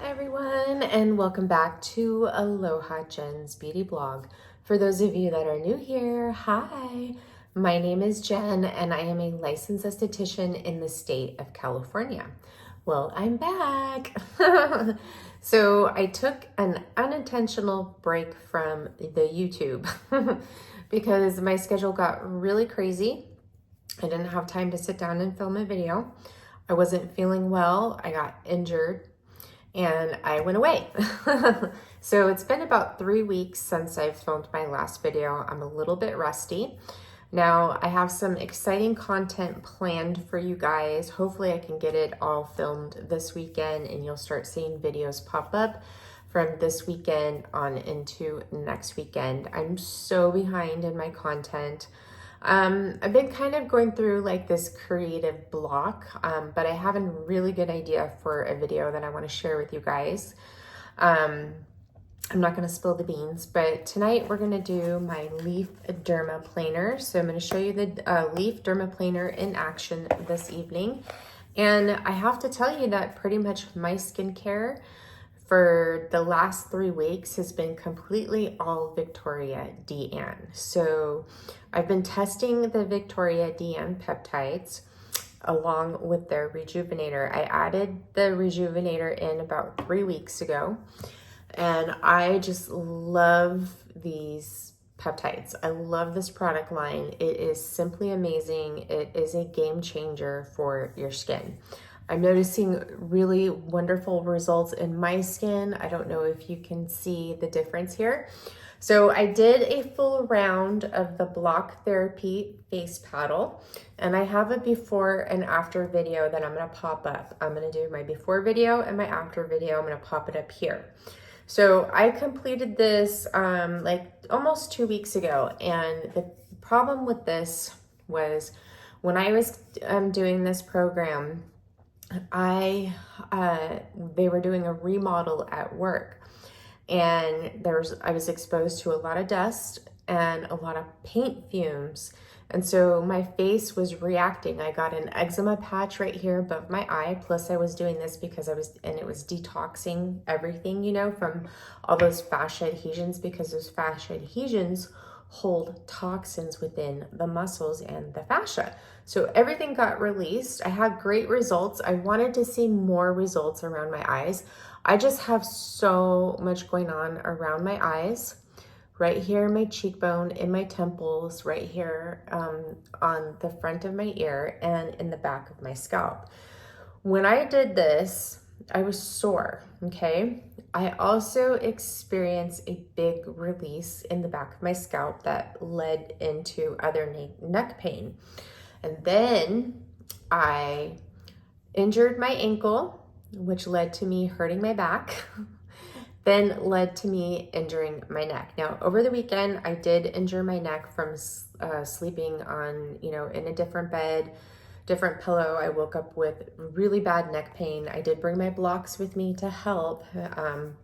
everyone, and welcome back to Aloha Jen's Beauty Blog. For those of you that are new here, hi, my name is Jen and I am a licensed esthetician in the state of California. Well, I'm back. So I took an unintentional break from the YouTube because my schedule got really crazy. I didn't have time to sit down and film a video. I wasn't feeling well. I got injured and I went away. So it's been about 3 weeks since I've filmed my last video. I'm a little bit rusty. Now I have some exciting content planned for you guys. Hopefully I can get it all filmed this weekend and you'll start seeing videos pop up from this weekend on into next weekend. I'm so behind in my content. I've been kind of going through like this creative block, but I have a really good idea for a video that I want to share with you guys. I'm not going to spill the beans, but tonight we're going to do my Leaf Dermaplanner. So I'm going to show you the Leaf Dermaplanner in action this evening. And I have to tell you that pretty much my skincare for the last 3 weeks has been completely all Viktoria DN. So I've been testing the Viktoria DN peptides along with their Rejuvenator. I added the Rejuvenator in about 3 weeks ago, and I just love these peptides. I love this product line. It is simply amazing. It is a game changer for your skin. I'm noticing really wonderful results in my skin. I don't know if you can see the difference here. So I did a full round of the Block Therapy face paddle, and I have a before and after video that I'm gonna pop up. I'm gonna do my before video and my after video. I'm gonna pop it up here. So I completed this like almost 2 weeks ago, and the problem with this was when I was doing this program, they were doing a remodel at work, and I was exposed to a lot of dust and a lot of paint fumes, and so my face was reacting. I got an eczema patch right here above my eye, plus I was doing this because it was detoxing everything, you know, from all those fascia adhesions, because those fascia adhesions hold toxins within the muscles and the fascia. So everything got released. I had great results. I wanted to see more results around my eyes. I just have so much going on around my eyes, right here in my cheekbone, in my temples, right here on the front of my ear, and in the back of my scalp. When I did this, I was sore, okay? I also experienced a big release in the back of my scalp that led into other neck pain. And then I injured my ankle, which led to me hurting my back, then led to me injuring my neck. Now, over the weekend, I did injure my neck from sleeping on, you know, in a different bed, different pillow. I woke up with really bad neck pain. I did bring my blocks with me to help,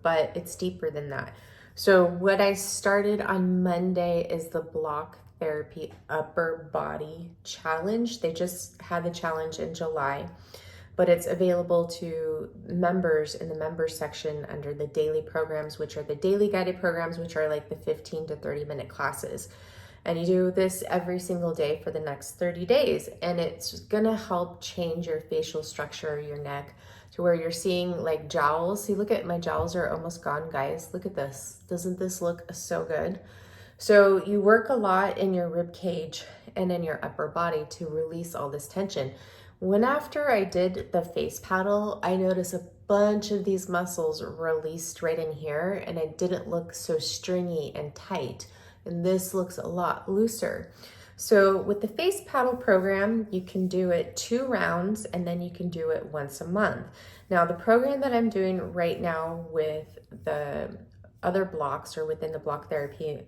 but it's deeper than that. So what I started on Monday is the Block Therapy Upper Body Challenge. They just had the challenge in July, but it's available to members in the members section under the daily programs, which are the daily guided programs, which are like the 15 to 30 minute classes. And you do this every single day for the next 30 days. And it's gonna help change your facial structure, your neck, to where you're seeing like jowls. See, look at my jowls are almost gone, guys. Look at this. Doesn't this look so good? So you work a lot in your rib cage and in your upper body to release all this tension. When after I did the face paddle, I noticed a bunch of these muscles released right in here, and it didn't look so stringy and tight. And this looks a lot looser. So with the face paddle program, you can do it 2 rounds, and then you can do it once a month. Now, the program that I'm doing right now with the other blocks, or within the Block Therapy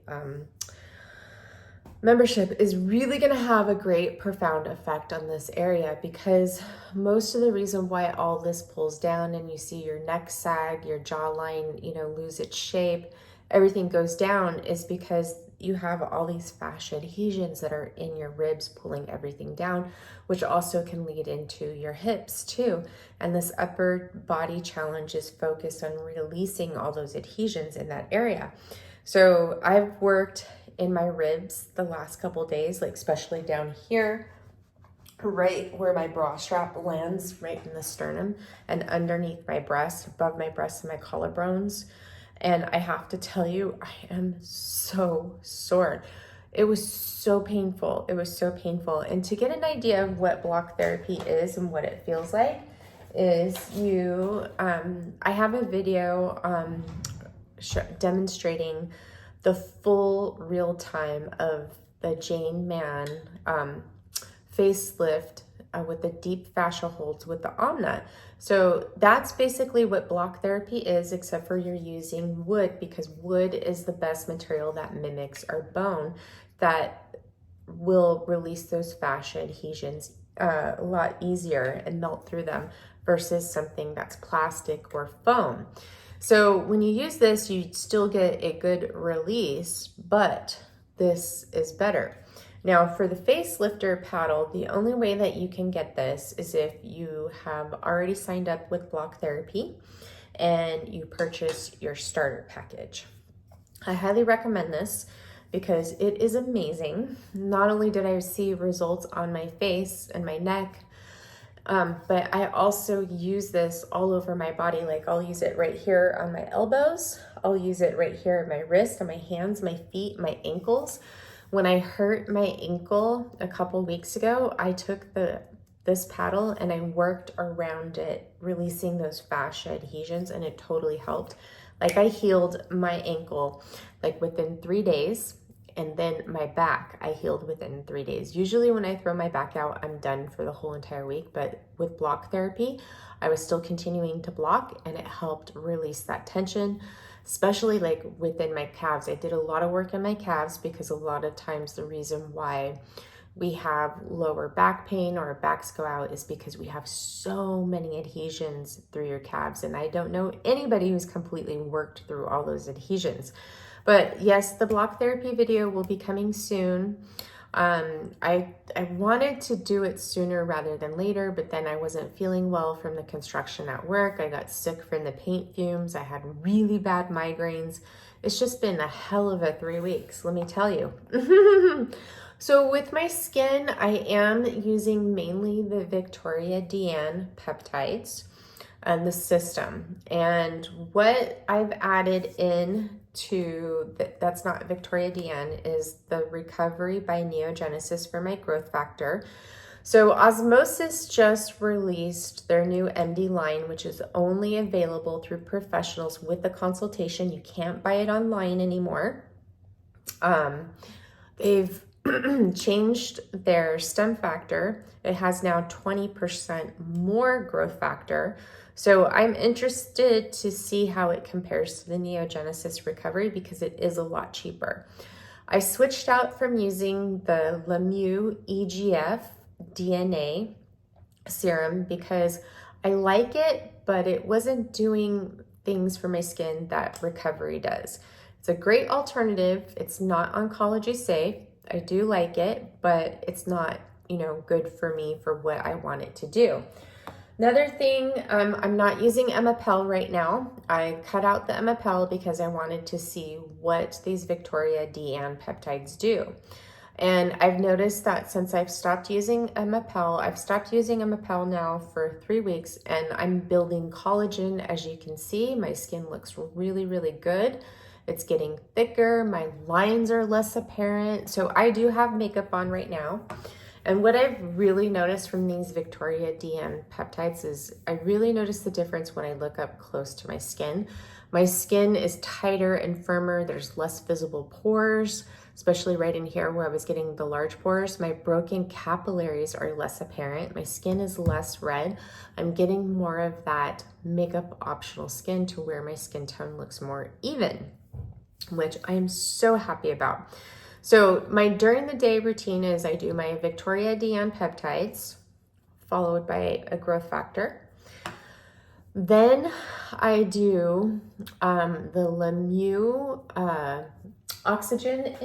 membership, is really gonna have a great profound effect on this area, because most of the reason why all this pulls down and you see your neck sag, your jawline, you know, lose its shape, everything goes down, is because you have all these fascia adhesions that are in your ribs pulling everything down, which also can lead into your hips too. And this upper body challenge is focused on releasing all those adhesions in that area. So I've worked in my ribs the last couple days, like especially down here, right where my bra strap lands, right in the sternum, and underneath my breast, above my breast and my collarbones. And I have to tell you, I am so sore. It was so painful. It was so painful. And to get an idea of what block therapy is and what it feels like is I have a video demonstrating the full real time of the Jane Man facelift with the deep fascia holds with the Omna. So that's basically what block therapy is, except for you're using wood, because wood is the best material that mimics our bone, that will release those fascia adhesions a lot easier and melt through them versus something that's plastic or foam. So when you use this, you still get a good release, but this is better. Now for the facelifter paddle, the only way that you can get this is if you have already signed up with block therapy and you purchase your starter package. I highly recommend this because it is amazing. Not only did I see results on my face and my neck, but I also use this all over my body. Like I'll use it right here on my elbows. I'll use it right here at my wrist, on my hands, my feet, my ankles. When I hurt my ankle a couple weeks ago, I took this paddle and I worked around it, releasing those fascia adhesions, and it totally helped. Like I healed my ankle like within 3 days, and then my back I healed within 3 days. Usually when I throw my back out, I'm done for the whole entire week, but with block therapy, I was still continuing to block, and it helped release that tension, especially like within my calves. I did a lot of work in my calves because a lot of times the reason why we have lower back pain or our backs go out is because we have so many adhesions through your calves. And I don't know anybody who's completely worked through all those adhesions. But yes, the block therapy video will be coming soon. I wanted to do it sooner rather than later, but then I wasn't feeling well from the construction at work. I got sick from the paint fumes. I had really bad migraines. It's just been a hell of a 3 weeks, let me tell you. So with my skin, I am using mainly the Viktoria peptides and the system. And what I've added in to that's not Viktoria is the Recovery by Neogenesis for my growth factor. So Osmosis just released their new MD line, which is only available through professionals with a consultation. You can't buy it online anymore. They've changed their stem factor. It has now 20% more growth factor. So I'm interested to see how it compares to the Neogenesis Recovery because it is a lot cheaper. I switched out from using the Lemieux EGF DNA serum because I like it, but it wasn't doing things for my skin that Recovery does. It's a great alternative. It's not oncology safe. I do like it, but it's not, good for me for what I want it to do. Another thing, I'm not using Emapel right now. I cut out the Emapel because I wanted to see what these Viktoria peptides do. And I've noticed that since I've stopped using Emapel, I've stopped using Emapel now for 3 weeks, and I'm building collagen. As you can see, my skin looks really, really good. It's getting thicker. My lines are less apparent. So I do have makeup on right now. And what I've really noticed from these Viktoria peptides is I really notice the difference when I look up close to my skin. My skin is tighter and firmer. There's less visible pores, especially right in here where I was getting the large pores. My broken capillaries are less apparent. My skin is less red. I'm getting more of that makeup optional skin to where my skin tone looks more even, which I am so happy about. So my during the day routine is I do my Viktoria peptides followed by a growth factor. Then I do the Lemieux oxygen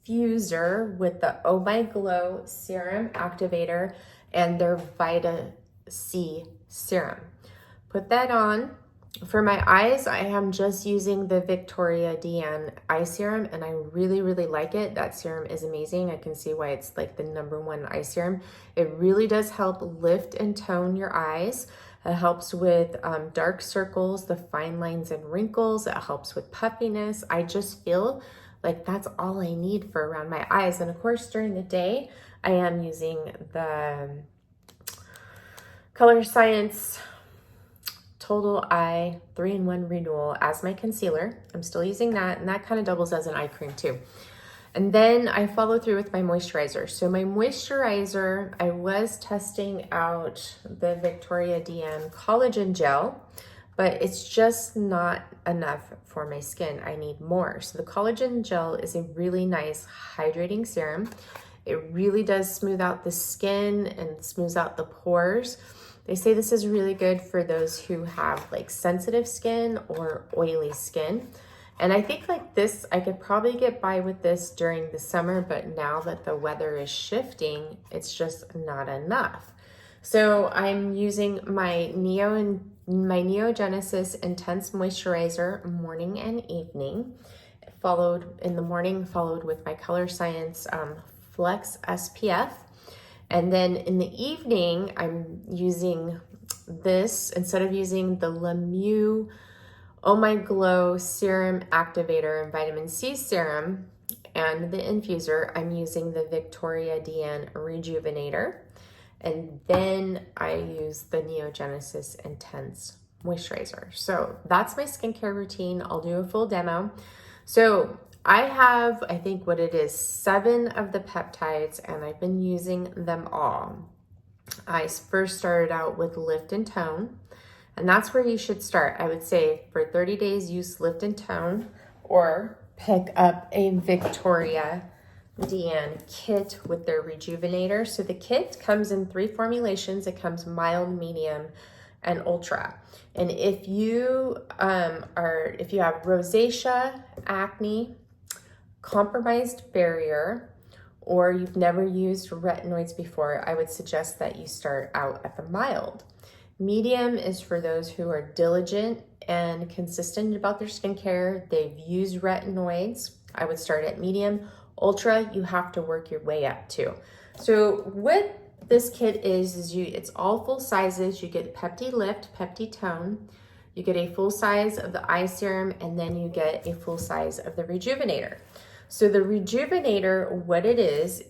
infuser with the Oh My Glow Serum Activator and their Vita C Serum. Put that on. For my eyes, I am just using the Victoria DN eye serum, and I really, really like it. That serum is amazing. I can see why it's like the #1 eye serum. It really does help lift and tone your eyes. It helps with dark circles, the fine lines and wrinkles. It helps with puffiness. I just feel like that's all I need for around my eyes. And of course, during the day, I am using the Color Science Total Eye 3-in-1 Renewal as my concealer. I'm still using that, and that kind of doubles as an eye cream too. And then I follow through with my moisturizer. So my moisturizer, I was testing out the Victoria DN Collagen Gel, but it's just not enough for my skin. I need more. So the Collagen Gel is a really nice hydrating serum. It really does smooth out the skin and smooths out the pores. They say this is really good for those who have like sensitive skin or oily skin. And I think like this, I could probably get by with this during the summer, but now that the weather is shifting, it's just not enough. So I'm using my Neogenesis Intense Moisturizer morning and evening, followed in the morning, followed with my Color Science Flex SPF. And then in the evening, I'm using this, instead of using the Lemieux Oh My Glow Serum Activator and Vitamin C Serum and the infuser, I'm using the Victoria DN Rejuvenator. And then I use the Neogenesis Intense Moisturizer. So that's my skincare routine. I'll do a full demo. So I have, I think what it is, 7 of the peptides, and I've been using them all. I first started out with Lift and Tone, and that's where you should start. I would say for 30 days, use Lift and Tone, or pick up a Victoria DN kit with their Rejuvenator. So the kit comes in 3 formulations. It comes mild, medium, and ultra. And if you have rosacea, acne, compromised barrier, or you've never used retinoids before, I would suggest that you start out at the mild. Medium is for those who are diligent and consistent about their skincare. They've used retinoids. I would start at medium. Ultra, you have to work your way up to. So what this kit is it's all full sizes. You get Pepti Lift, Pepti Tone. You get a full size of the eye serum, and then you get a full size of the Rejuvenator. So the Rejuvenator, what it is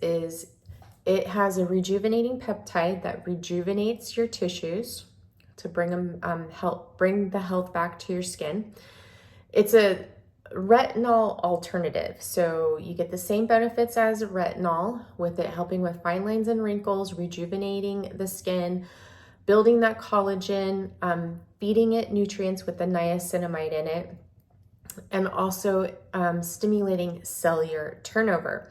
it has a rejuvenating peptide that rejuvenates your tissues to help bring the health back to your skin. It's a retinol alternative. So you get the same benefits as retinol, with it helping with fine lines and wrinkles, rejuvenating the skin, building that collagen, feeding it nutrients with the niacinamide in it, and also stimulating cellular turnover.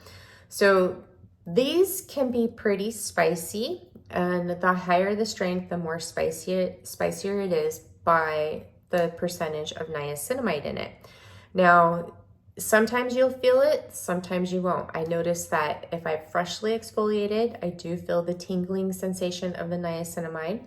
So these can be pretty spicy, and the higher the strength, the more spicier it is by the percentage of niacinamide in it. Now, sometimes you'll feel it, sometimes you won't. I notice that if I've freshly exfoliated, I do feel the tingling sensation of the niacinamide.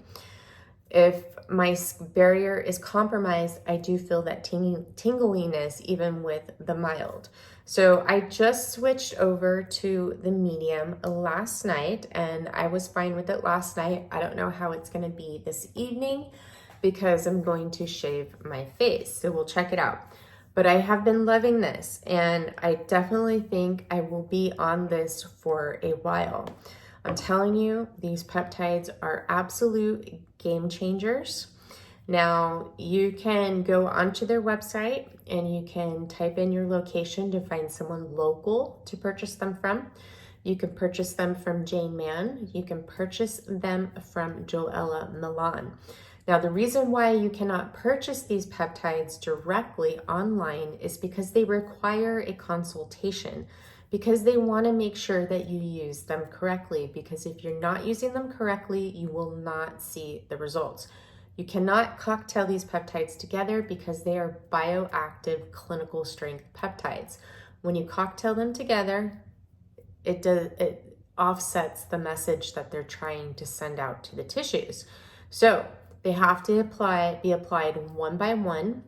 If my barrier is compromised, I do feel that tingliness even with the mild. So I just switched over to the medium last night, and I was fine with it last night. I don't know how it's going to be this evening because I'm going to shave my face. So we'll check it out. But I have been loving this, and I definitely think I will be on this for a while. I'm telling you, these peptides are absolute game changers. Now, you can go onto their website and you can type in your location to find someone local to purchase them from. You can purchase them from Jane Mann. You can purchase them from Joella Milan. Now, the reason why you cannot purchase these peptides directly online is because they require a consultation, because they want to make sure that you use them correctly, because if you're not using them correctly, you will not see the results. You cannot cocktail these peptides together because they are bioactive clinical strength peptides. When you cocktail them together, it offsets the message that they're trying to send out to the tissues. So they have to be applied one by one,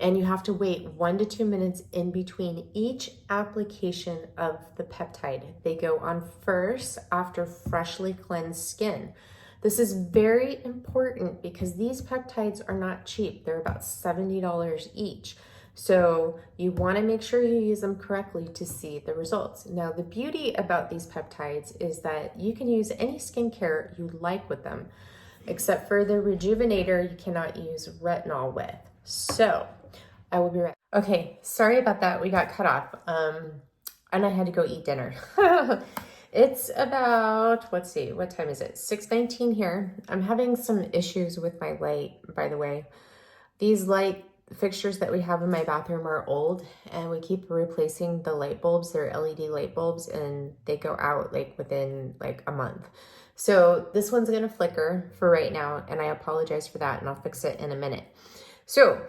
and you have to wait 1 to 2 minutes in between each application of the peptide. They go on first after freshly cleansed skin. This is very important because these peptides are not cheap. They're about $70 each. So you want to make sure you use them correctly to see the results. Now, the beauty about these peptides is that you can use any skincare you like with them, except for the Rejuvenator you cannot use retinol with. So I will be right back. Okay, sorry about that. We got cut off. And I had to go eat dinner. It's about, let's see, what time is it? 6:19 here. I'm having some issues with my light, by the way. These light fixtures that we have in my bathroom are old, and we keep replacing the light bulbs. They're LED light bulbs, and they go out like within like a month. So this one's gonna flicker for right now, and I apologize for that, and I'll fix it in a minute. So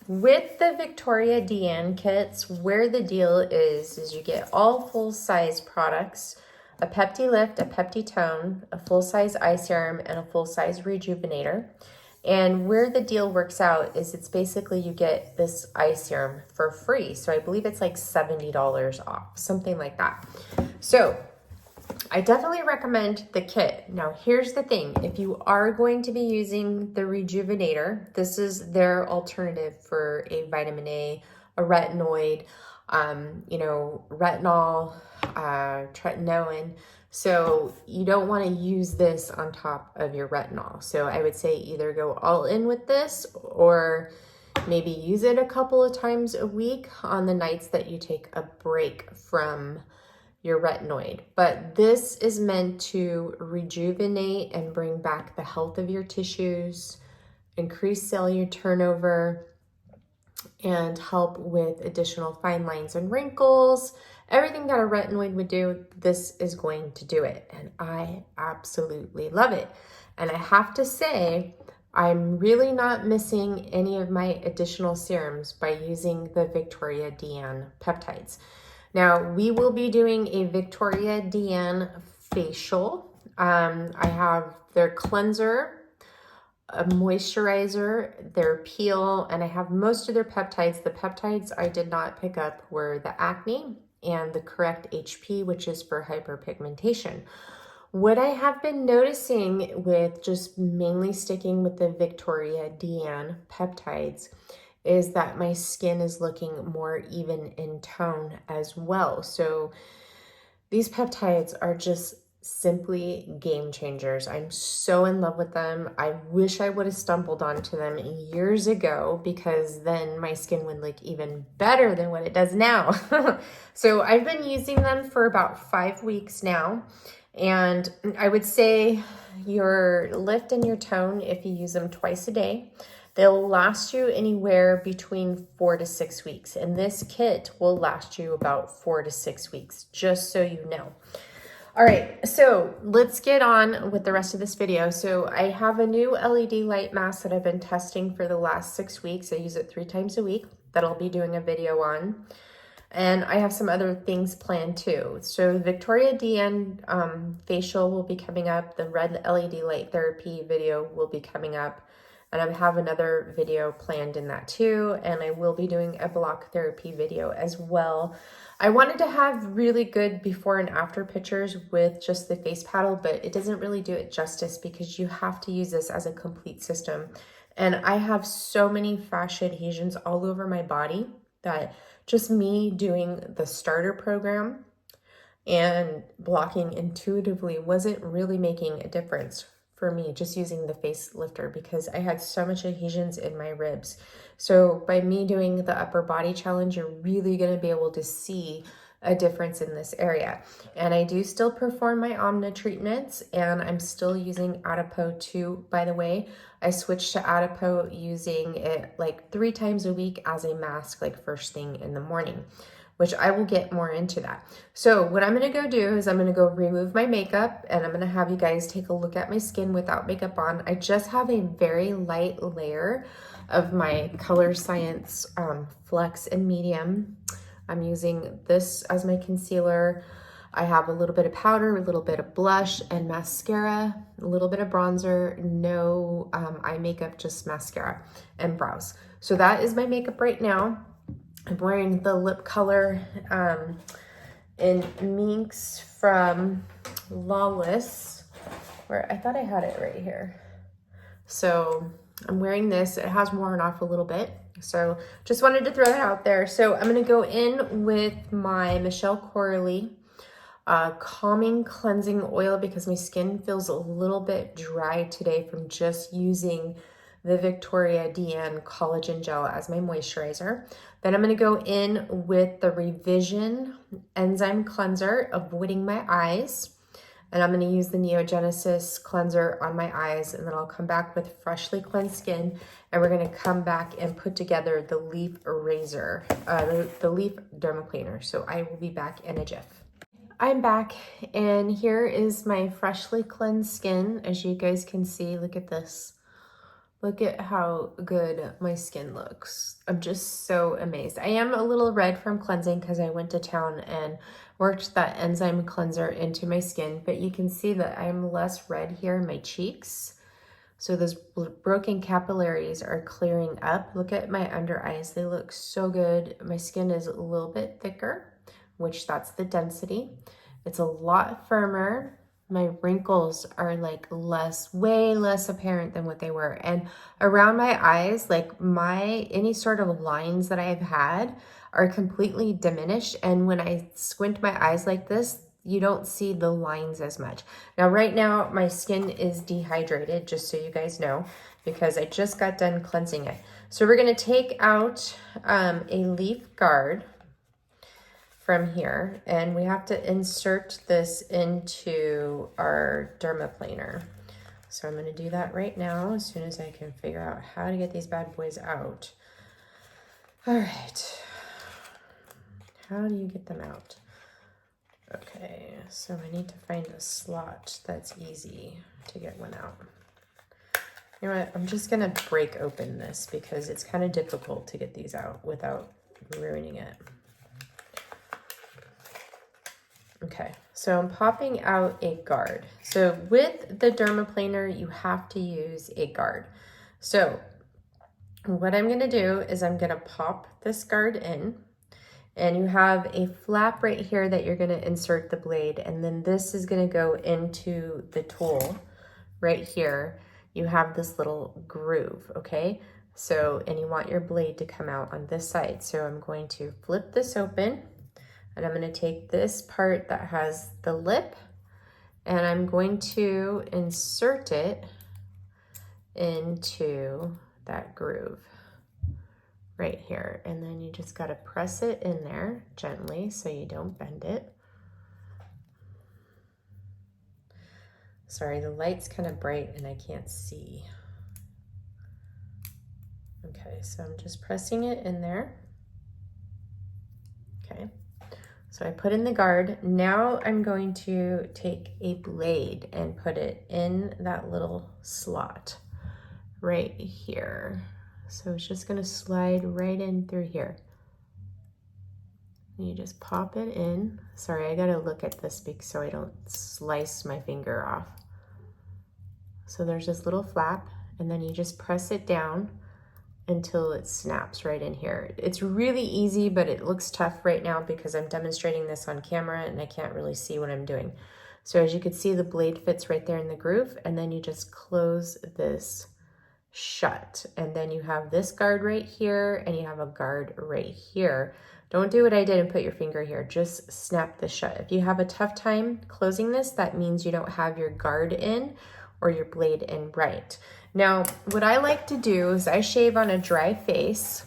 with the Viktoria DN kits, where the deal is you get all full-size products, a Pepti Lift, a Pepti Tone, a full-size eye serum, and a full-size Rejuvenator. And where the deal works out is it's basically you get this eye serum for free. So I believe it's like $70 off, something like that. So I definitely recommend the kit. Now, here's the thing. If you are going to be using the Rejuvenator, this is their alternative for a vitamin A, a retinoid, retinol, tretinoin. So you don't want to use this on top of your retinol. So I would say either go all in with this or maybe use it a couple of times a week on the nights that you take a break from your retinoid. But this is meant to rejuvenate and bring back the health of your tissues, increase cellular turnover, and help with additional fine lines and wrinkles. Everything that a retinoid would do, this is going to do it. And I absolutely love it. And I have to say, I'm really not missing any of my additional serums by using the Viktoria DN peptides. Now, we will be doing a Viktoria DN facial. I have their cleanser, a moisturizer, their peel, and I have most of their peptides. The peptides I did not pick up were the acne and the correct HP, which is for hyperpigmentation. What I have been noticing with just mainly sticking with the Viktoria DN peptides is that my skin is looking more even in tone as well. So these peptides are just simply game changers. I'm so in love with them. I wish I would have stumbled onto them years ago, because then my skin would look even better than what it does now. So I've been using them for about 5 weeks now. And I would say your lift and your tone, if you use them twice a day, they'll last you anywhere between 4 to 6 weeks. And this kit will last you about 4 to 6 weeks, just so you know. All right, so let's get on with the rest of this video. So I have a new LED light mask that I've been testing for the last 6 weeks. I use it 3 times a week that I'll be doing a video on. And I have some other things planned too. So Viktoria DN facial will be coming up. The red LED light therapy video will be coming up. And I have another video planned in that too. And I will be doing a block therapy video as well. I wanted to have really good before and after pictures with just the face paddle, but it doesn't really do it justice because you have to use this as a complete system. And I have so many fascia adhesions all over my body that just me doing the starter program and blocking intuitively wasn't really making a difference for me, just using the face lifter, because I had so much adhesions in my ribs. So by me doing the upper body challenge, you're really going to be able to see a difference in this area. And I do still perform my Omna treatments, and I'm still using Adipeau too, by the way. I switched to Adipeau, using it like 3 times a week as a mask, like first thing in the morning, which I will get more into that. So what I'm gonna go do is I'm gonna go remove my makeup, and I'm gonna have you guys take a look at my skin without makeup on. I just have a very light layer of my Color Science Flex and Medium. I'm using this as my concealer. I have a little bit of powder, a little bit of blush and mascara, a little bit of bronzer, no eye makeup, just mascara and brows. So that is my makeup right now. I'm wearing the lip color in Minx from Lawless, where I thought I had it right here. So I'm wearing this. It has worn off a little bit. So just wanted to throw that out there. So I'm going to go in with my Michelle Corley calming cleansing oil because my skin feels a little bit dry today from just using the Viktoria DN collagen gel as my moisturizer. Then I'm going to go in with the Revision enzyme cleanser, avoiding my eyes. And I'm going to use the Neogenesis cleanser on my eyes, and then I'll come back with freshly cleansed skin, and we're going to come back and put together the Leaf Eraser, the Leaf Dermaplanner. So I will be back in a jiff. I'm back, and here is my freshly cleansed skin. As you guys can see, look at this. Look at how good my skin looks. I'm just so amazed. I am a little red from cleansing because I went to town and worked that enzyme cleanser into my skin, but you can see that I'm less red here in my cheeks. So those broken capillaries are clearing up. Look at my under eyes. They look so good. My skin is a little bit thicker, which that's the density. It's a lot firmer. My wrinkles are like way less apparent than what they were. And around my eyes, like any sort of lines that I've had are completely diminished. And when I squint my eyes like this, you don't see the lines as much. Now, right now, my skin is dehydrated, just so you guys know, because I just got done cleansing it. So we're gonna take out a leaf guard from here, and we have to insert this into our dermaplaner. So I'm going to do that right now as soon as I can figure out how to get these bad boys out. All right, how do you get them out? Okay, so I need to find a slot that's easy to get one out. You know what, I'm just going to break open this because it's kind of difficult to get these out without ruining it. Okay, so I'm popping out a guard. So with the dermaplaner, you have to use a guard. So what I'm gonna do is I'm gonna pop this guard in, and you have a flap right here that you're gonna insert the blade, and then this is gonna go into the tool right here. You have this little groove, okay? So, and you want your blade to come out on this side. So I'm going to flip this open, and I'm going to take this part that has the lip, and I'm going to insert it into that groove right here. And then you just got to press it in there gently so you don't bend it. Sorry, the light's kind of bright and I can't see. Okay, so I'm just pressing it in there. Okay. So I put in the guard. Now I'm going to take a blade and put it in that little slot right here. So it's just gonna slide right in through here. And you just pop it in. Sorry, I gotta look at this so I don't slice my finger off. So there's this little flap, and then you just press it down until it snaps right in here. It's really easy, but it looks tough right now because I'm demonstrating this on camera and I can't really see what I'm doing. So as you can see, the blade fits right there in the groove, and then you just close this shut. And then you have this guard right here, and you have a guard right here. Don't do what I did and put your finger here. Just snap this shut. If you have a tough time closing this, that means you don't have your guard in or your blade in right. Now, what I like to do is I shave on a dry face.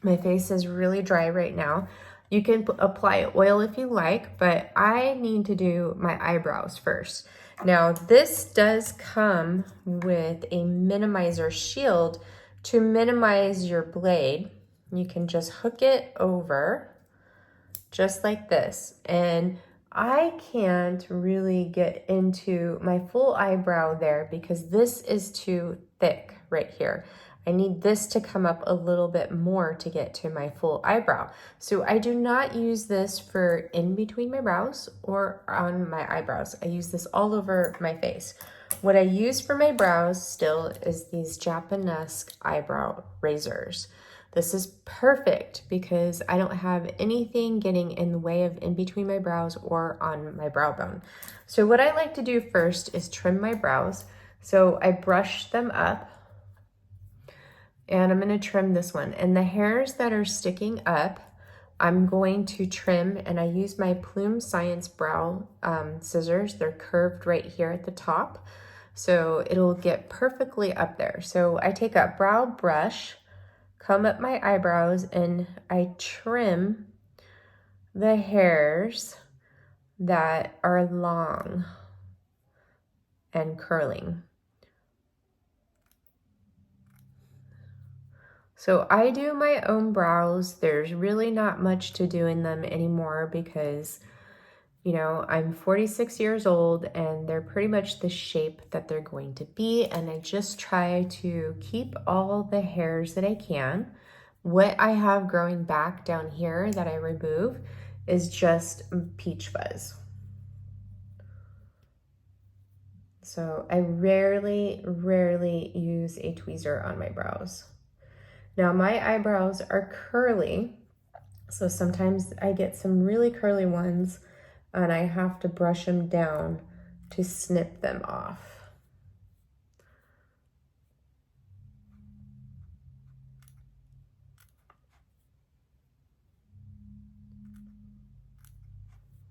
My face is really dry right now. You can apply oil if you like, but I need to do my eyebrows first. Now, this does come with a minimizer shield to minimize your blade. You can just hook it over just like this. And I can't really get into my full eyebrow there because this is too thick right here. I need this to come up a little bit more to get to my full eyebrow. So I do not use this for in between my brows or on my eyebrows. I use this all over my face. What I use for my brows still is these Japanese eyebrow razors. This is perfect because I don't have anything getting in the way of in between my brows or on my brow bone. So what I like to do first is trim my brows. So I brush them up and I'm going to trim this one. And the hairs that are sticking up, I'm going to trim, and I use my Plume Science brow scissors. They're curved right here at the top. So it'll get perfectly up there. So I take a brow brush, comb up my eyebrows, and I trim the hairs that are long and curling. So I do my own brows. There's really not much to do in them anymore because, you know, I'm 46 years old and they're pretty much the shape that they're going to be. And I just try to keep all the hairs that I can. What I have growing back down here that I remove is just peach fuzz. So I rarely use a tweezer on my brows. Now my eyebrows are curly, so sometimes I get some really curly ones and I have to brush them down to snip them off.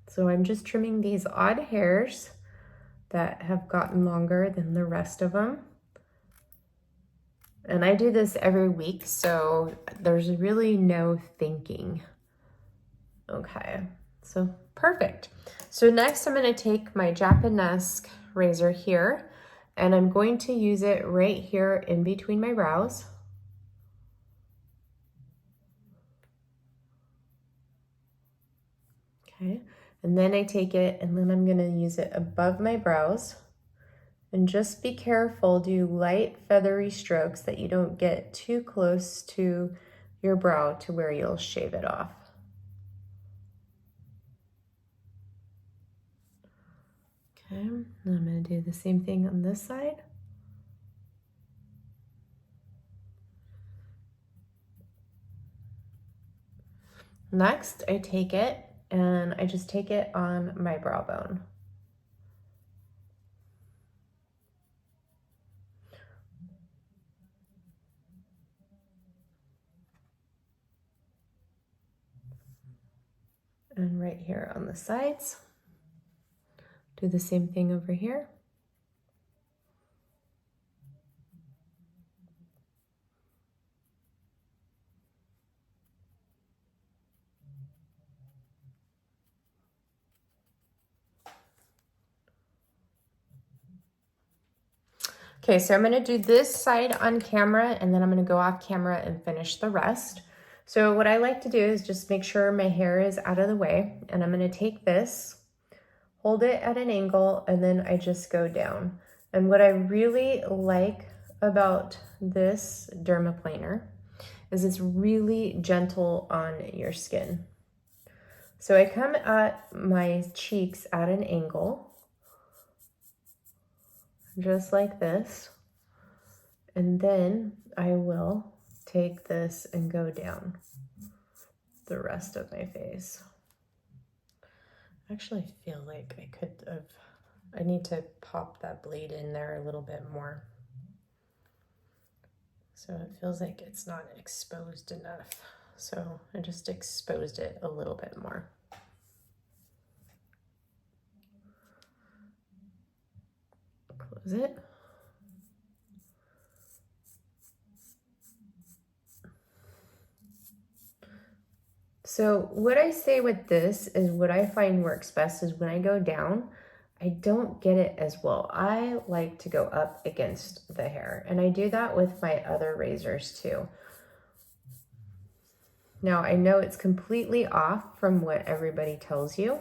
So I'm just trimming these odd hairs that have gotten longer than the rest of them. And I do this every week, so there's really no thinking. Okay, so perfect. So next I'm going to take my Japanese razor here, and I'm going to use it right here in between my brows. Okay, and then I take it and then I'm going to use it above my brows. And just be careful, do light feathery strokes that you don't get too close to your brow to where you'll shave it off. Okay, and I'm going to do the same thing on this side. Next, I take it and I just take it on my brow bone. And right here on the sides. Do the same thing over here. Okay, so I'm going to do this side on camera and then I'm going to go off camera and finish the rest. So what I like to do is just make sure my hair is out of the way, and I'm going to take this, hold it at an angle, and then I just go down. And what I really like about this Dermaplaner is it's really gentle on your skin. So I come at my cheeks at an angle, just like this, and then I will take this and go down the rest of my face. I actually feel like I need to pop that blade in there a little bit more. So it feels like it's not exposed enough. So I just exposed it a little bit more. Close it. So what I say with this is what I find works best is when I go down, I don't get it as well. I like to go up against the hair, and I do that with my other razors too. Now I know it's completely off from what everybody tells you,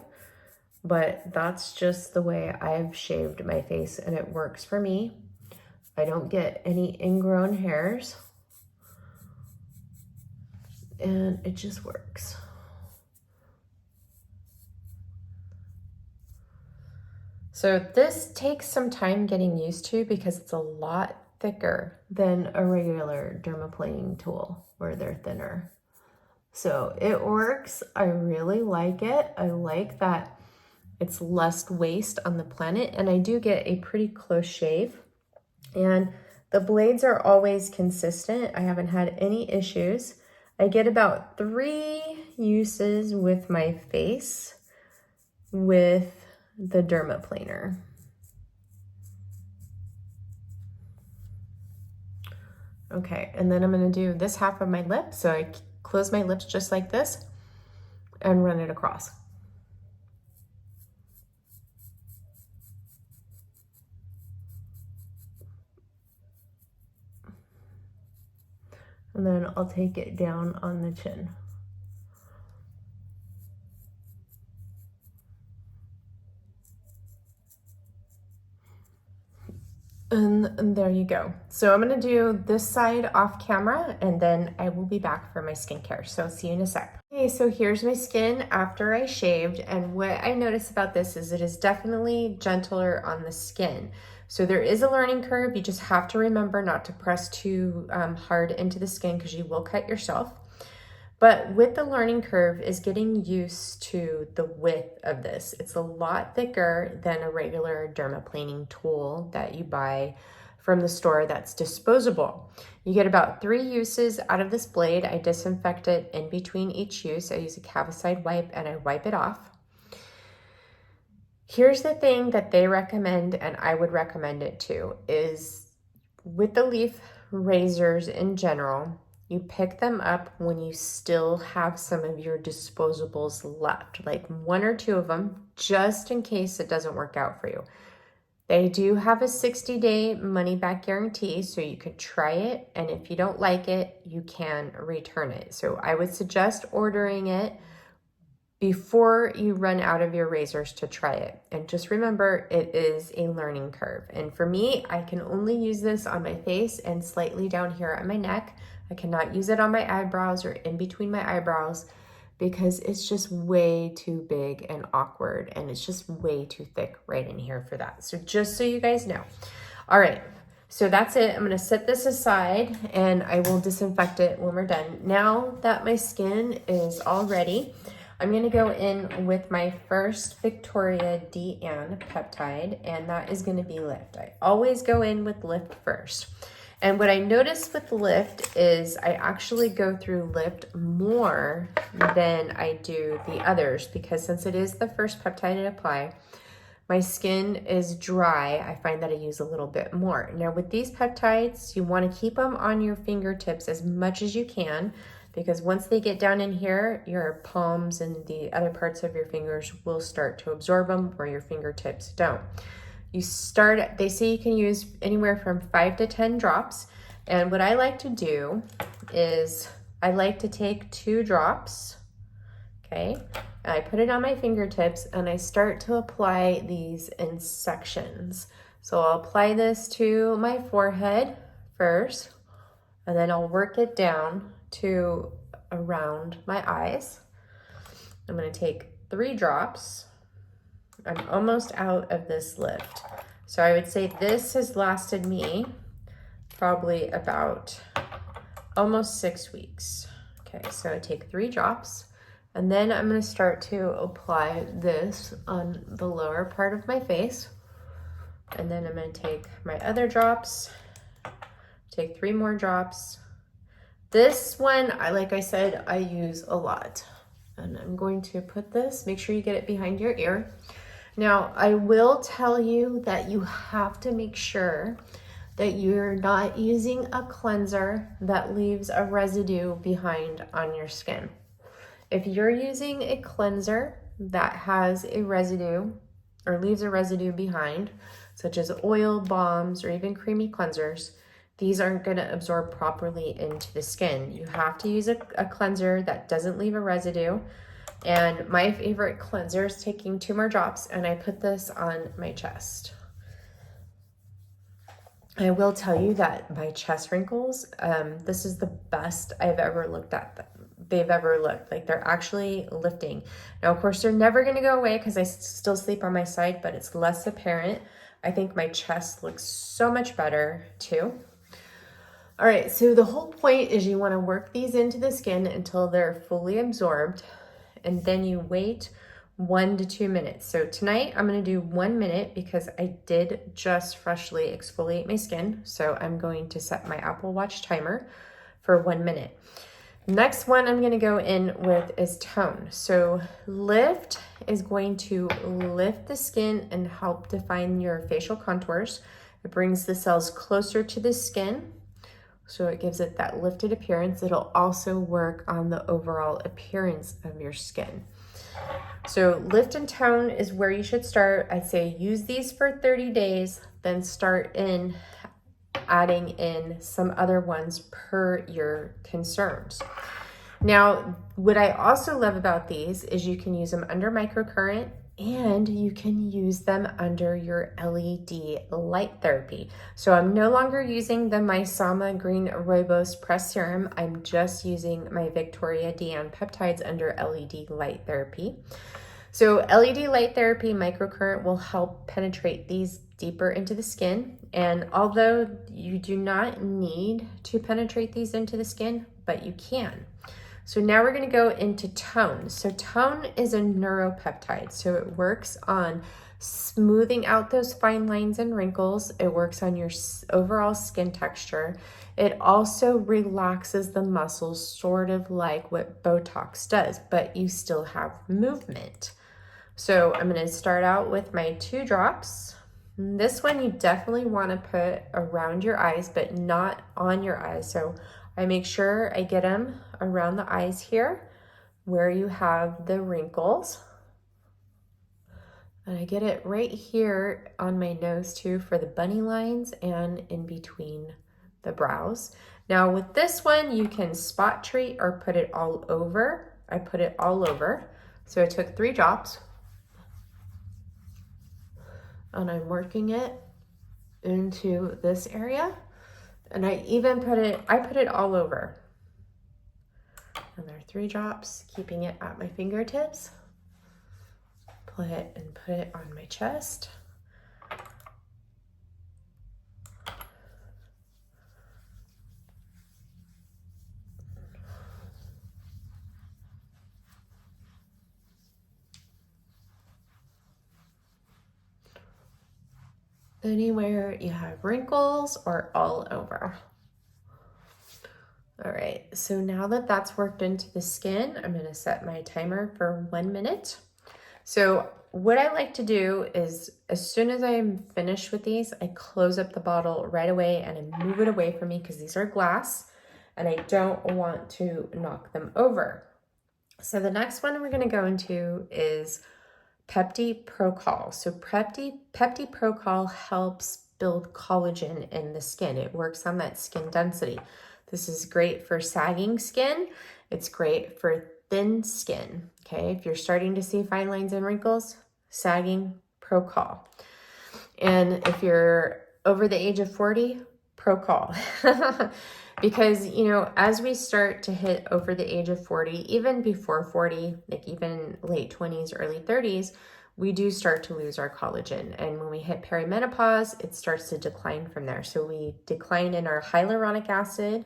but that's just the way I've shaved my face and it works for me. I don't get any ingrown hairs. and it just works. So this takes some time getting used to because it's a lot thicker than a regular dermaplaning tool where they're thinner. So it works. I really like it. I like that it's less waste on the planet, and I do get a pretty close shave. And the blades are always consistent. I haven't had any issues. I get about 3 uses with my face with the Dermaplaner. Okay, and then I'm gonna do this half of my lip. So I close my lips just like this and run it across. And then I'll take it down on the chin. And there you go. So I'm gonna do this side off camera and then I will be back for my skincare. So see you in a sec. Okay, so here's my skin after I shaved, and what I notice about this is it is definitely gentler on the skin. So there is a learning curve. You just have to remember not to press too hard into the skin because you will cut yourself. But with the learning curve is getting used to the width of this. It's a lot thicker than a regular dermaplaning tool that you buy from the store that's disposable. You get about 3 uses out of this blade. I disinfect it in between each use. I use a Cavicide wipe and I wipe it off. Here's the thing that they recommend, and I would recommend it too, is with the Leaf razors in general, you pick them up when you still have some of your disposables left, like 1 or 2 of them, just in case it doesn't work out for you. They do have a 60-day money-back guarantee, so you could try it, and if you don't like it, you can return it. So I would suggest ordering it before you run out of your razors to try it. And just remember, it is a learning curve. And for me, I can only use this on my face and slightly down here at my neck. I cannot use it on my eyebrows or in between my eyebrows because it's just way too big and awkward, and it's just way too thick right in here for that. So just so you guys know. All right, so that's it. I'm gonna set this aside and I will disinfect it when we're done. Now that my skin is all ready, I'm gonna go in with my first Viktoria DN peptide, and that is gonna be Lift. I always go in with Lift first. And what I noticed with Lift is I actually go through Lift more than I do the others, because since it is the first peptide I apply, my skin is dry. I find that I use a little bit more. Now with these peptides, you wanna keep them on your fingertips as much as you can, because once they get down in here, your palms and the other parts of your fingers will start to absorb them where your fingertips don't. You start, they say you can use anywhere from 5 to 10 drops. And what I like to do is I like to take 2 drops, okay? And I put it on my fingertips and I start to apply these in sections. So I'll apply this to my forehead first, and then I'll work it down to around my eyes. I'm gonna take 3 drops. I'm almost out of this Lift. So I would say this has lasted me probably about almost 6 weeks. Okay, so I take 3 drops, and then I'm gonna start to apply this on the lower part of my face. And then I'm gonna take my other drops, take 3 more drops. This one, like I said, I use a lot. And I'm going to put this, make sure you get it behind your ear. Now, I will tell you that you have to make sure that you're not using a cleanser that leaves a residue behind on your skin. If you're using a cleanser that has a residue or leaves a residue behind, such as oil, balms, or even creamy cleansers, these aren't gonna absorb properly into the skin. You have to use a cleanser that doesn't leave a residue. And my favorite cleanser is taking 2 more drops, and I put this on my chest. I will tell you that my chest wrinkles, this is the best I've ever looked at they've ever looked. Like they're actually lifting. Now, of course, they're never gonna go away because I still sleep on my side, but it's less apparent. I think my chest looks so much better too. All right, so the whole point is you wanna work these into the skin until they're fully absorbed, and then you wait 1 to 2 minutes. So tonight I'm gonna do 1 minute because I did just freshly exfoliate my skin. So I'm going to set my Apple Watch timer for 1 minute. Next one I'm gonna go in with is tone. So lift is going to lift the skin and help define your facial contours. It brings the cells closer to the skin, so it gives it that lifted appearance. It'll also work on the overall appearance of your skin. So lift and tone is where you should start. I'd say use these for 30 days, then start in adding in some other ones per your concerns. Now, what I also love about these is you can use them under microcurrent and you can use them under your LED light therapy. So I'm no longer using the Mysama Green Rooibos Press Serum. I'm just using my Viktoria DN peptides under LED light therapy. So LED light therapy microcurrent will help penetrate these deeper into the skin. And although you do not need to penetrate these into the skin, but you can. So now we're going to go into tone. So tone is a neuropeptide. So it works on smoothing out those fine lines and wrinkles. It works on your overall skin texture. It also relaxes the muscles, sort of like what Botox does, but you still have movement. So I'm going to start out with my 2 drops. This one you definitely want to put around your eyes, but not on your eyes. So I make sure I get them around the eyes here where you have the wrinkles. And I get it right here on my nose too for the bunny lines and in between the brows. Now with this one, you can spot treat or put it all over. I put it all over. So I took 3 drops and I'm working it into this area. And I even put it all over. And there are 3 drops, keeping it at my fingertips. Put it on my chest. Anywhere you have wrinkles or all over. All right, so now that that's worked into the skin, I'm gonna set my timer for 1 minute. So what I like to do is as soon as I'm finished with these, I close up the bottle right away and I move it away from me because these are glass and I don't want to knock them over. So the next one we're gonna go into is Pepti-Procol. So Pepti-Procol helps build collagen in the skin. It works on that skin density. This is great for sagging skin. It's great for thin skin, okay? If you're starting to see fine lines and wrinkles, sagging, Procol. And if you're over the age of 40, Procol. Because, you know, as we start to hit over the age of 40, even before 40, like even late 20s, early 30s, we do start to lose our collagen. And when we hit perimenopause, it starts to decline from there. So we decline in our hyaluronic acid,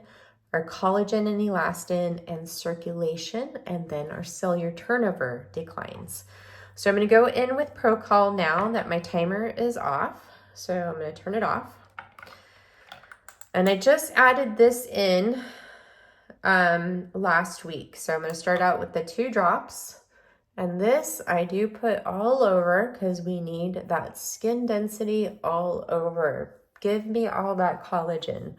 our collagen and elastin, and circulation, and then our cellular turnover declines. So I'm gonna go in with Procol now that my timer is off. So I'm gonna turn it off. And I just added this in last week. So I'm gonna start out with the 2 drops. And this I do put all over because we need that skin density all over. Give me all that collagen.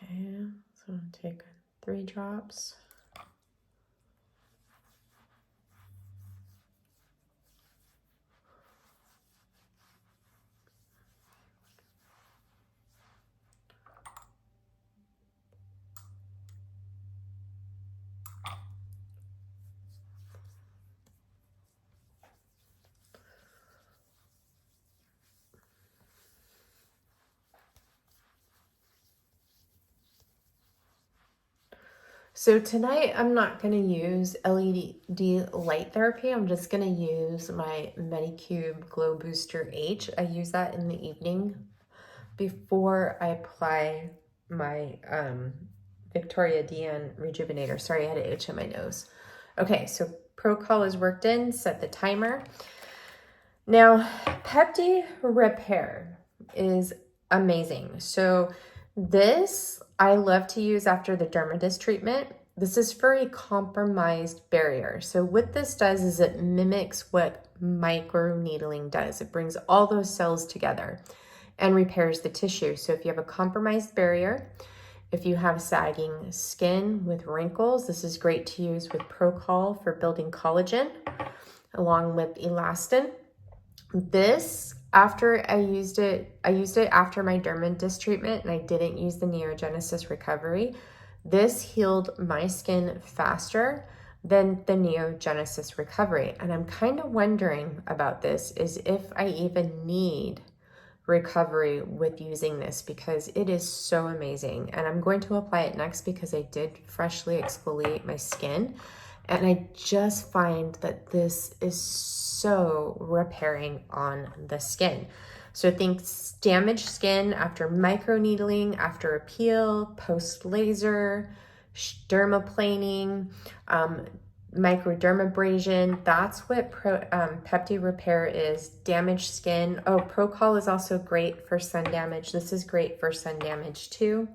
Okay, so I'll take 3 drops. So tonight I'm not going to use LED light therapy. I'm just going to use my Medicube Glow Booster H. I use that in the evening before I apply my Victoria DN Rejuvenator. Sorry, I had an itch in my nose. Okay, so Pro-Call is worked in, set the timer. Now, Pepti Repair is amazing. So this I love to use after the dermattis treatment. This is for a compromised barrier. So what this does is it mimics what microneedling does. It brings all those cells together and repairs the tissue. So if you have a compromised barrier, if you have sagging skin with wrinkles, this is great to use with Pro-Call for building collagen along with elastin. This, after I used it after my dermattis treatment, and I didn't use the Neogenesis recovery. This healed my skin faster than the Neogenesis recovery. And I'm kind of wondering about this, is if I even need recovery with using this, because it is so amazing. And I'm going to apply it next because I did freshly exfoliate my skin. And I just find that this is so repairing on the skin. So think damaged skin after microneedling, after a peel, post-laser, dermaplaning, microdermabrasion. That's what Pepti Repair is, damaged skin. Oh, Pro-Call is also great for sun damage. This is great for sun damage too.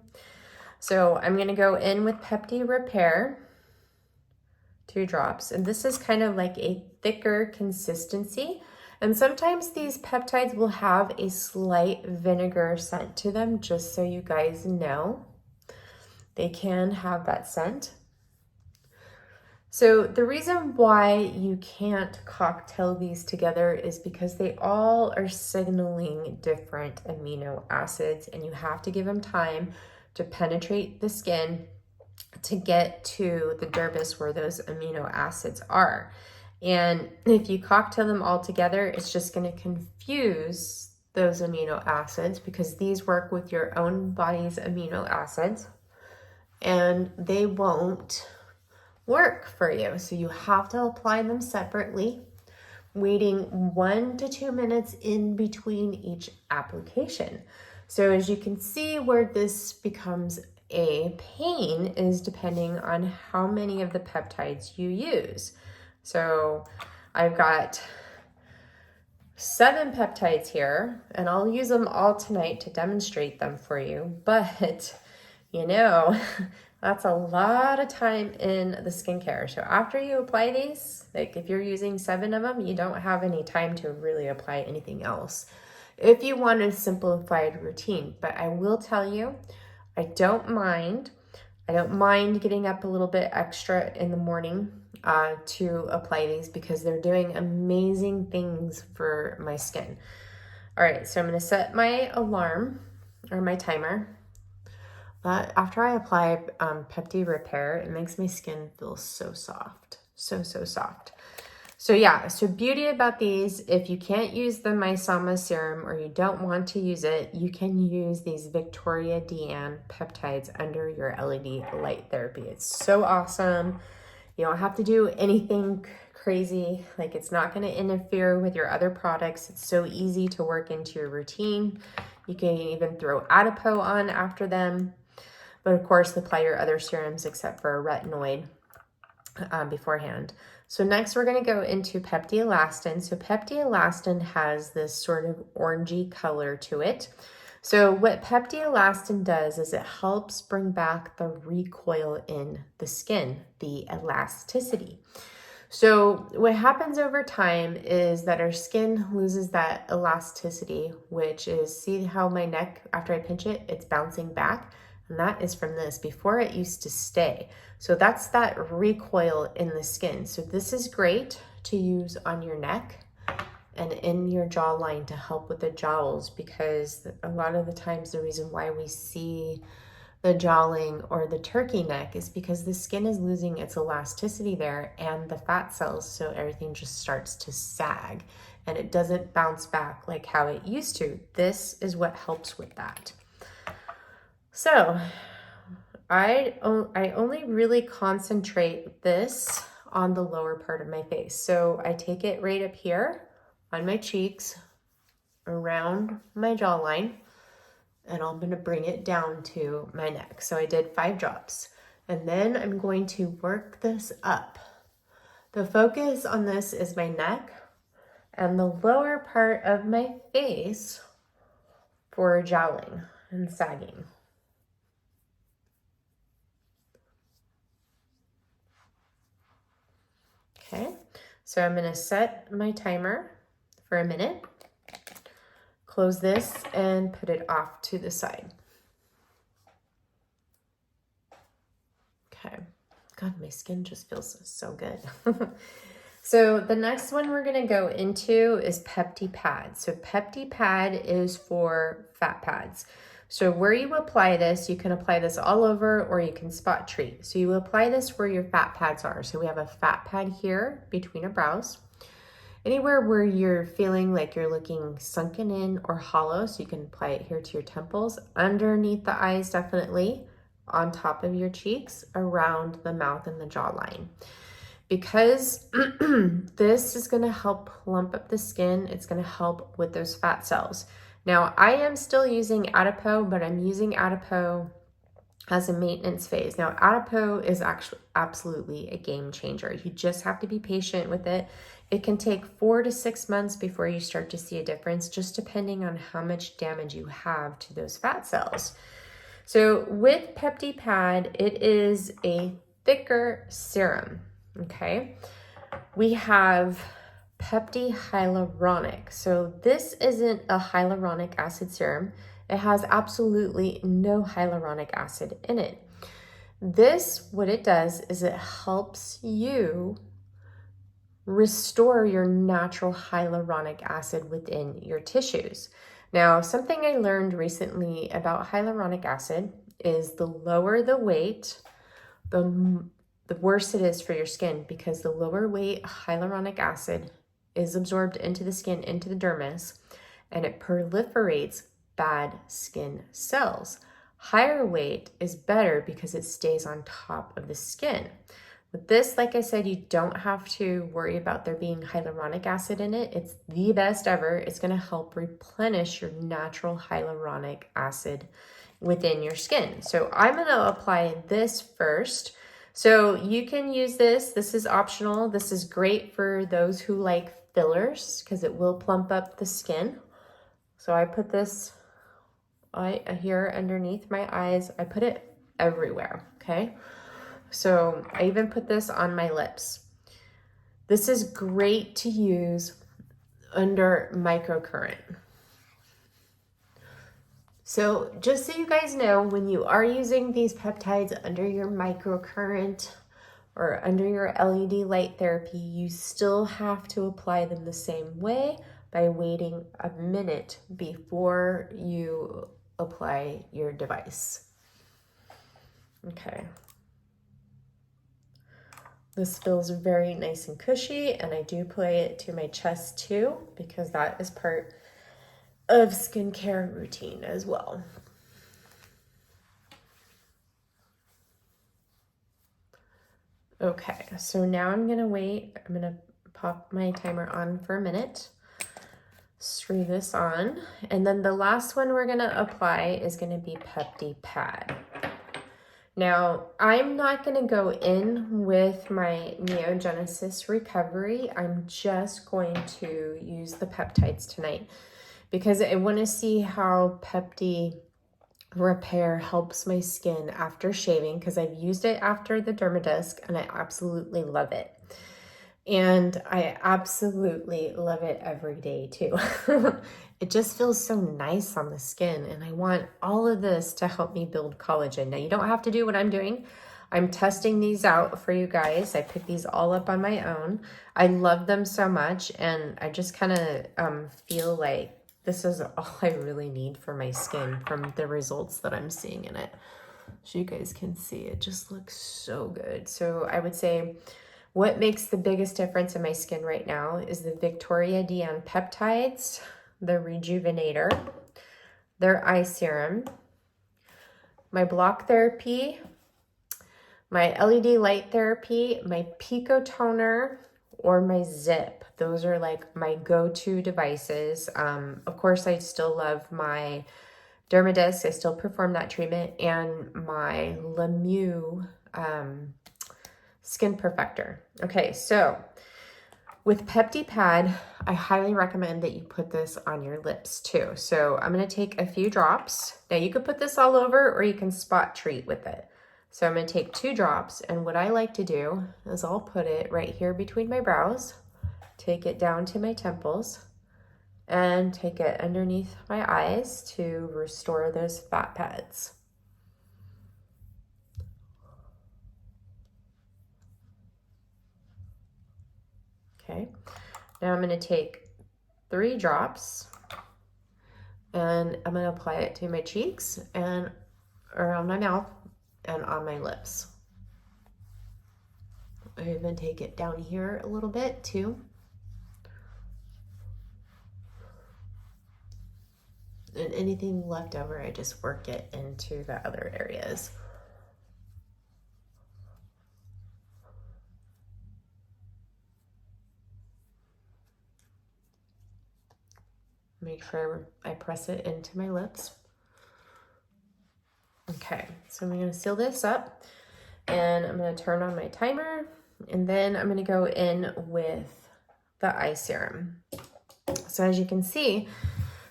So I'm gonna go in with Pepti Repair. 2 drops, and this is kind of like a thicker consistency, and sometimes these peptides will have a slight vinegar scent to them, just so you guys know. They can have that scent. So the reason why you can't cocktail these together is because they all are signaling different amino acids, and you have to give them time to penetrate the skin to get to the dermis where those amino acids are. And if you cocktail them all together, it's just going to confuse those amino acids, because these work with your own body's amino acids and they won't work for you. So you have to apply them separately, waiting 1 to 2 minutes in between each application. So as you can see, where this becomes a pain is depending on how many of the peptides you use. So I've got 7 peptides here, and I'll use them all tonight to demonstrate them for you. But you know, that's a lot of time in the skincare. So after you apply these, like if you're using 7 of them, you don't have any time to really apply anything else if you want a simplified routine. But I will tell you, I don't mind getting up a little bit extra in the morning to apply these, because they're doing amazing things for my skin. All right, so I'm gonna set my alarm or my timer. But after I apply Pepti Repair, it makes my skin feel so soft, so soft. So yeah, so beauty about these, if you can't use the Mysama serum or you don't want to use it, you can use these Victoria DN peptides under your LED light therapy. It's so awesome. You don't have to do anything crazy. Like, it's not going to interfere with your other products. It's so easy to work into your routine. You can even throw Adipeau on after them. But of course, apply your other serums except for a retinoid beforehand. So next we're going to go into Pepti Elastin. So Pepti Elastin has this sort of orangey color to it. So what Pepti Elastin does is it helps bring back the recoil in the skin, the elasticity. So what happens over time is that our skin loses that elasticity, which is, see how my neck, after I pinch it, it's bouncing back? And that is from this. Before, it used to stay. So that's that recoil in the skin. So this is great to use on your neck and in your jawline to help with the jowls, because a lot of the times the reason why we see the jowling or the turkey neck is because the skin is losing its elasticity there and the fat cells, so everything just starts to sag and it doesn't bounce back like how it used to. This is what helps with that. So I only really concentrate this on the lower part of my face. So I take it right up here on my cheeks, around my jawline, and I'm going to bring it down to my neck. So I did 5 drops. And then I'm going to work this up. The focus on this is my neck and the lower part of my face for jowling and sagging. Okay, so I'm gonna set my timer for a minute, close this, and put it off to the side. Okay, God, my skin just feels so good. So the next one we're gonna go into is peptides. So peptipad is for fat pads. So where you apply this, you can apply this all over or you can spot treat. So you apply this where your fat pads are. So we have a fat pad here between our brows. Anywhere where you're feeling like you're looking sunken in or hollow, so you can apply it here to your temples, underneath the eyes definitely, on top of your cheeks, around the mouth and the jawline. Because this is gonna help plump up the skin, it's gonna help with those fat cells. Now, I am still using Adipeau, but I'm using Adipeau as a maintenance phase. Now, Adipeau is actually absolutely a game changer. You just have to be patient with it. It can take 4 to 6 months before you start to see a difference, just depending on how much damage you have to those fat cells. So with Peptipad, it is a thicker serum, okay? We have peptihyaluronic. So this isn't a hyaluronic acid serum. It has absolutely no hyaluronic acid in it. This, what it does is it helps you restore your natural hyaluronic acid within your tissues. Now, something I learned recently about hyaluronic acid is the lower the weight, the worse it is for your skin, because the lower weight hyaluronic acid is absorbed into the skin, into the dermis, and it proliferates bad skin cells. Higher weight is better because it stays on top of the skin. With this, like I said, you don't have to worry about there being hyaluronic acid in it. It's the best ever. It's going to help replenish your natural hyaluronic acid within your skin. So I'm going to apply this first. So you can use this. This is optional. This is great for those who like fillers because it will plump up the skin. So I put this here underneath my eyes. I put it everywhere, okay? So I even put this on my lips. This is great to use under microcurrent. So just so you guys know, when you are using these peptides under your microcurrent or under your LED light therapy, you still have to apply them the same way by waiting a minute before you apply your device. Okay. This feels very nice and cushy, and I do apply it to my chest too, because that is part of skincare routine as well. Okay, so now I'm gonna wait. I'm gonna pop my timer on for a minute, screw this on, and then the last one we're gonna apply is gonna be Peptipad. Now, I'm not gonna go in with my Neogenesis recovery. I'm just going to use the peptides tonight because I wanna see how Pepti Repair helps my skin after shaving, because I've used it after the Dermadisc and I absolutely love it. And I absolutely love it every day too. It just feels so nice on the skin, and I want all of this to help me build collagen. Now, you don't have to do what I'm doing. I'm testing these out for you guys. I picked these all up on my own. I love them so much, and I just kind of feel like this is all I really need for my skin from the results that I'm seeing in it. So you guys can see, it just looks so good. So I would say what makes the biggest difference in my skin right now is the Viktoria peptides, the Rejuvenator, their eye serum, my block therapy, my LED light therapy, my Pico toner, or my Zip. Those are like my go-to devices. Of course, I still love my Dermadisc. I still perform that treatment, and my Lemieux Skin Perfector. Okay, so with PeptiPad, I highly recommend that you put this on your lips too. So I'm going to take a few drops. Now you could put this all over, or you can spot treat with it. So I'm going to take 2 drops, and what I like to do is I'll put it right here between my brows, take it down to my temples, and take it underneath my eyes to restore those fat pads. Okay, now I'm going to take 3 drops, and I'm going to apply it to my cheeks and around my mouth and on my lips. I even take it down here a little bit too. And anything left over, I just work it into the other areas. Make sure I press it into my lips. Okay, so I'm going to seal this up, and I'm going to turn on my timer, and then I'm going to go in with the eye serum. So as you can see,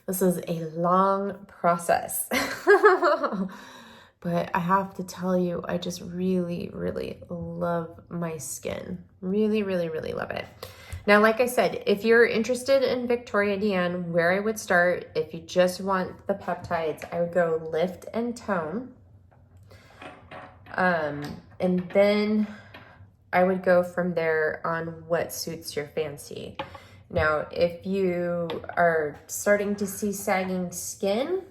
this is a long process, but I have to tell you, I just really, really love my skin. Really, really, really love it. Now, like I said, if you're interested in Victoria Deanne, where I would start, if you just want the peptides, I would go Lift and Tone. And then I would go from there on what suits your fancy. Now, if you are starting to see sagging skin,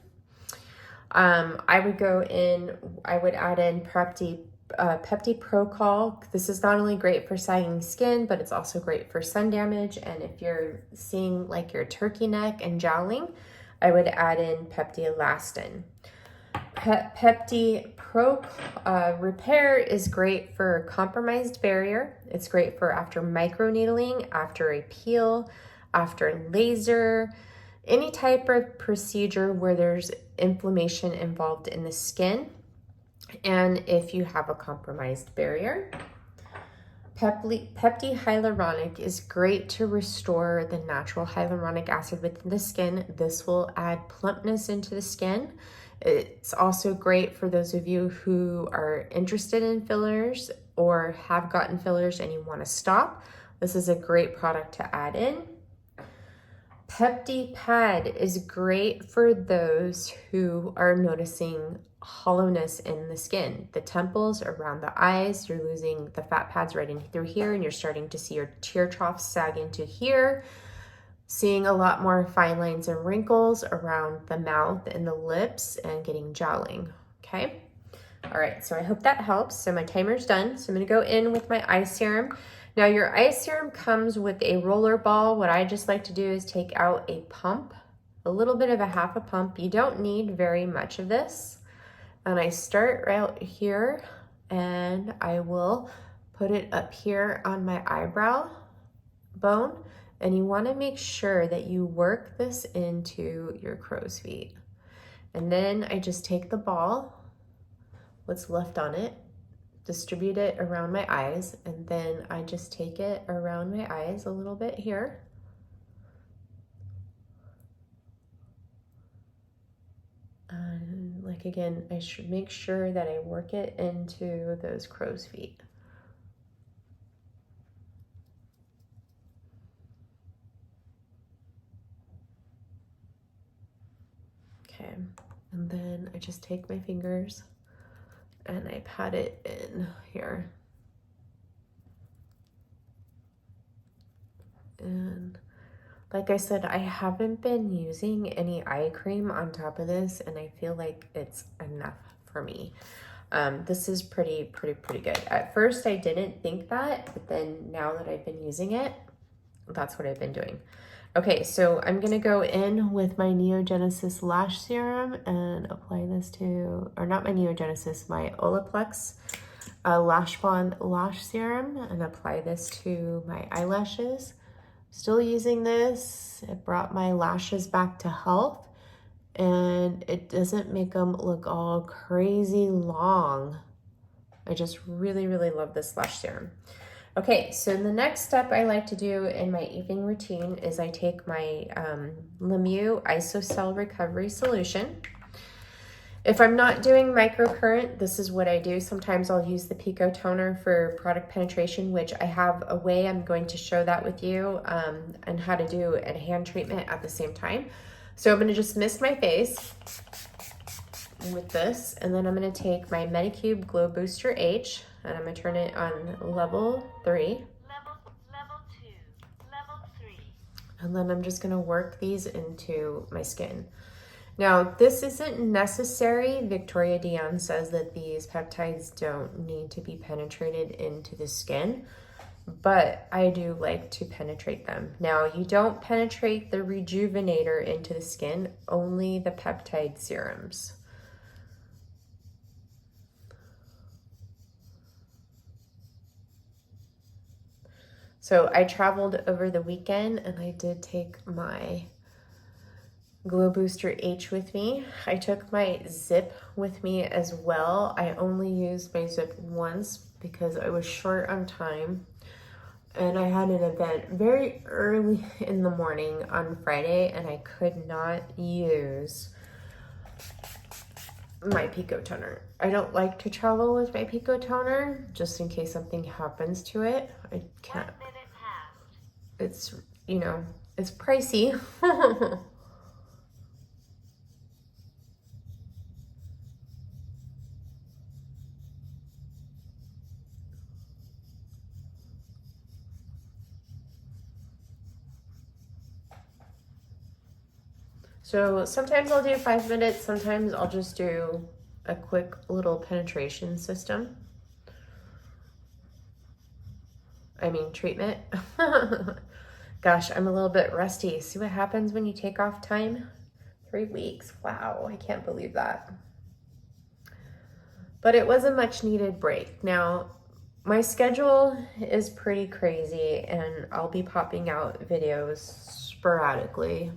I would go in, I would add in Pepti-Procol. This is not only great for sagging skin, but it's also great for sun damage. And if you're seeing like your turkey neck and jowling, I would add in Pepti-Elastin. Pepti-Pro Repair is great for compromised barrier. It's great for after microneedling, after a peel, after laser, any type of procedure where there's inflammation involved in the skin. And if you have a compromised barrier, Pepti Hyaluronic is great to restore the natural hyaluronic acid within the skin. This will add plumpness into the skin. It's also great for those of you who are interested in fillers or have gotten fillers and you want to stop. This is a great product to add in. PeptiPad is great for those who are noticing hollowness in the skin, the temples, around the eyes. You're losing the fat pads right in through here, and you're starting to see your tear troughs sag into here, seeing a lot more fine lines and wrinkles around the mouth and the lips, and getting jowling. Okay, all right, so I hope that helps. So my timer's done, so I'm going to go in with my eye serum. Now your eye serum comes with a roller ball. What I just like to do is take out a pump, a little bit of a half a pump. You don't need very much of this. And I start right here, and I will put it up here on my eyebrow bone. And you want to make sure that you work this into your crow's feet. And then I just take the ball, what's left on it, distribute it around my eyes, and then I just take it around my eyes a little bit here. And like again, I should make sure that I work it into those crow's feet. Okay, and then I just take my fingers and I pat it in here. And like I said, I haven't been using any eye cream on top of this, and I feel like it's enough for me. This is pretty good. At first I didn't think that, but then now that I've been using it, that's what I've been doing. Okay, so I'm gonna go in with my Neogenesis Lash Serum and apply this to, or not my Neogenesis, my Olaplex a Lash Bond Lash Serum and apply this to my eyelashes. Still using this. It brought my lashes back to health, and it doesn't make them look all crazy long. I just really, really love this lash serum. Okay, so the next step I like to do in my evening routine is I take my Lemieux Isocell Recovery Solution. If I'm not doing microcurrent, this is what I do. Sometimes I'll use the Pico toner for product penetration, which I have a way I'm going to show that with you, and how to do a hand treatment at the same time. So I'm gonna just mist my face with this, and then I'm gonna take my Medicube Glow Booster H, and I'm gonna turn it on level 3. Level 2, level 3. And then I'm just gonna work these into my skin. Now, this isn't necessary. Victoria Dion says that these peptides don't need to be penetrated into the skin, but I do like to penetrate them. Now, you don't penetrate the Rejuvenator into the skin, only the peptide serums. So I traveled over the weekend and I did take my Glow Booster H with me. I took my Zip with me as well. I only used my Zip once because I was short on time, and I had an event very early in the morning on Friday, and I could not use my Pico toner. I don't like to travel with my Pico toner just in case something happens to it. I can't. 1 minute passed. It's, you know, it's pricey. So sometimes I'll do 5 minutes, sometimes I'll just do a quick little penetration system. I mean, treatment. Gosh, I'm a little bit rusty. See what happens when you take off time? 3 weeks. Wow, I can't believe that. But it was a much needed break. Now, my schedule is pretty crazy and I'll be popping out videos sporadically,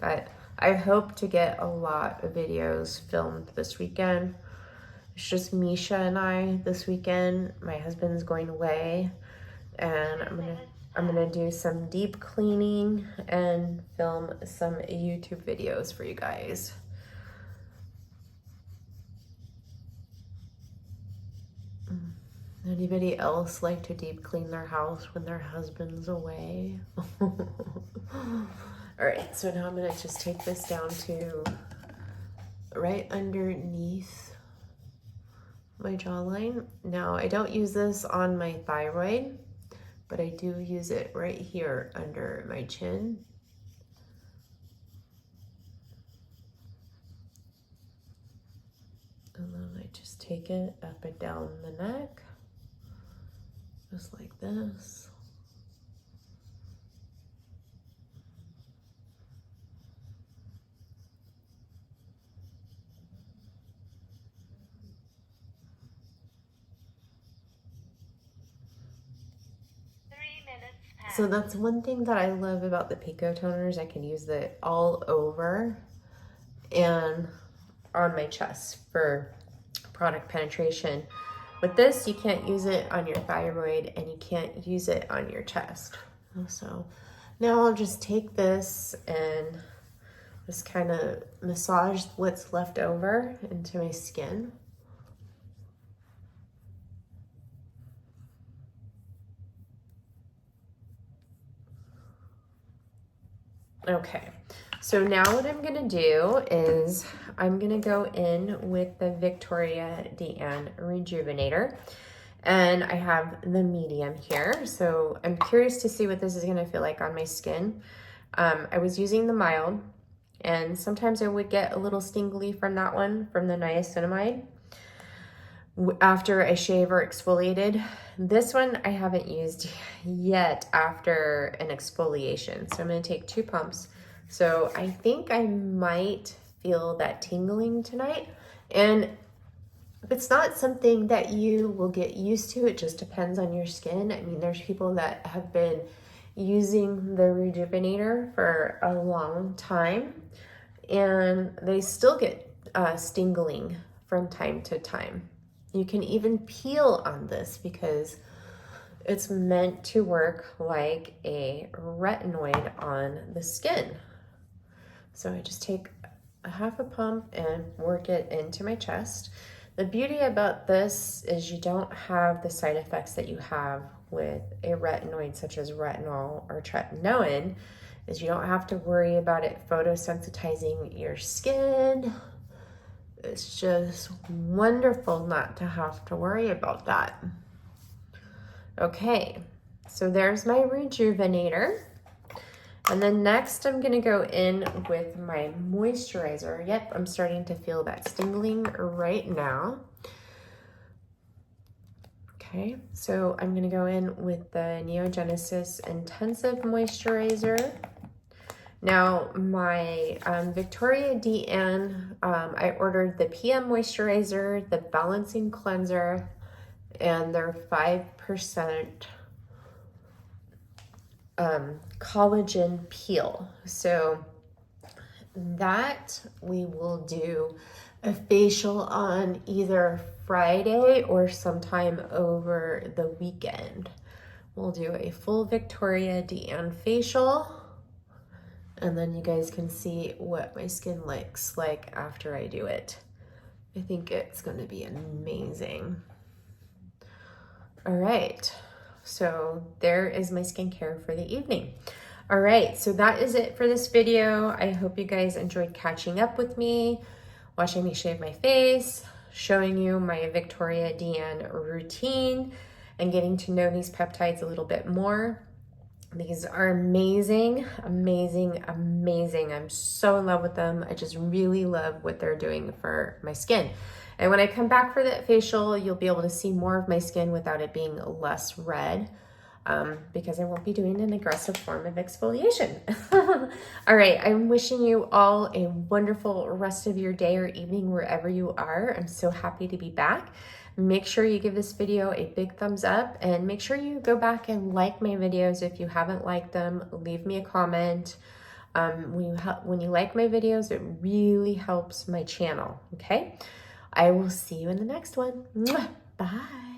but I hope to get a lot of videos filmed this weekend. It's just Misha and I this weekend. My husband's going away, and I'm gonna do some deep cleaning and film some YouTube videos for you guys. Anybody else like to deep clean their house when their husband's away? All right, so now I'm gonna just take this down to right underneath my jawline. Now, I don't use this on my thyroid, but I do use it right here under my chin. And then I just take it up and down the neck, just like this. So that's one thing that I love about the Pico toners. I can use it all over and on my chest for product penetration. With this, you can't use it on your thyroid and you can't use it on your chest. So now I'll just take this and just kind of massage what's left over into my skin. Okay, so now what I'm gonna do is I'm gonna go in with the Victoria Dion Rejuvenator, and I have the medium here. So I'm curious to see what this is gonna feel like on my skin. I was using the mild, and sometimes I would get a little stingly from that one, from the niacinamide, after I shave or exfoliated. This one I haven't used yet after an exfoliation. So I'm gonna take 2 pumps. So I think I might feel that tingling tonight. And It's not something that you will get used to. It just depends on your skin. I mean, there's people that have been using the Rejuvenator for a long time and they still get stingling from time to time. You can even peel on this because it's meant to work like a retinoid on the skin. So I just take a half a pump and work it into my chest. The beauty about this is you don't have the side effects that you have with a retinoid such as retinol or tretinoin, is you don't have to worry about it photosensitizing your skin. It's just wonderful not to have to worry about that. Okay, so there's my Rejuvenator. And then next I'm gonna go in with my moisturizer. Yep, I'm starting to feel that stingling right now. Okay, so I'm gonna go in with the Neogenesis Intensive Moisturizer. Now my Viktoria DN, I ordered the PM Moisturizer, the Balancing Cleanser, and their 5% collagen peel. So that we will do a facial on either Friday or sometime over the weekend. We'll do a full Viktoria DN facial, and then you guys can see what my skin looks like after I do it. I think it's going to be amazing. All right. So there is my skincare for the evening. All right, so that is it for this video. I hope you guys enjoyed catching up with me, watching me shave my face, showing you my Viktoria DN routine, and getting to know these peptides a little bit more. These are amazing, amazing, amazing. I'm so in love with them. I just really love what they're doing for my skin. And when I come back for that facial, you'll be able to see more of my skin without it being less red, because I won't be doing an aggressive form of exfoliation. All right, I'm wishing you all a wonderful rest of your day or evening wherever you are. I'm so happy to be back. Make sure you give this video a big thumbs up, and make sure you go back and like my videos if you haven't liked them. Leave me a comment. When you like my videos, it really helps my channel, okay? I will see you in the next one. Mwah. Bye.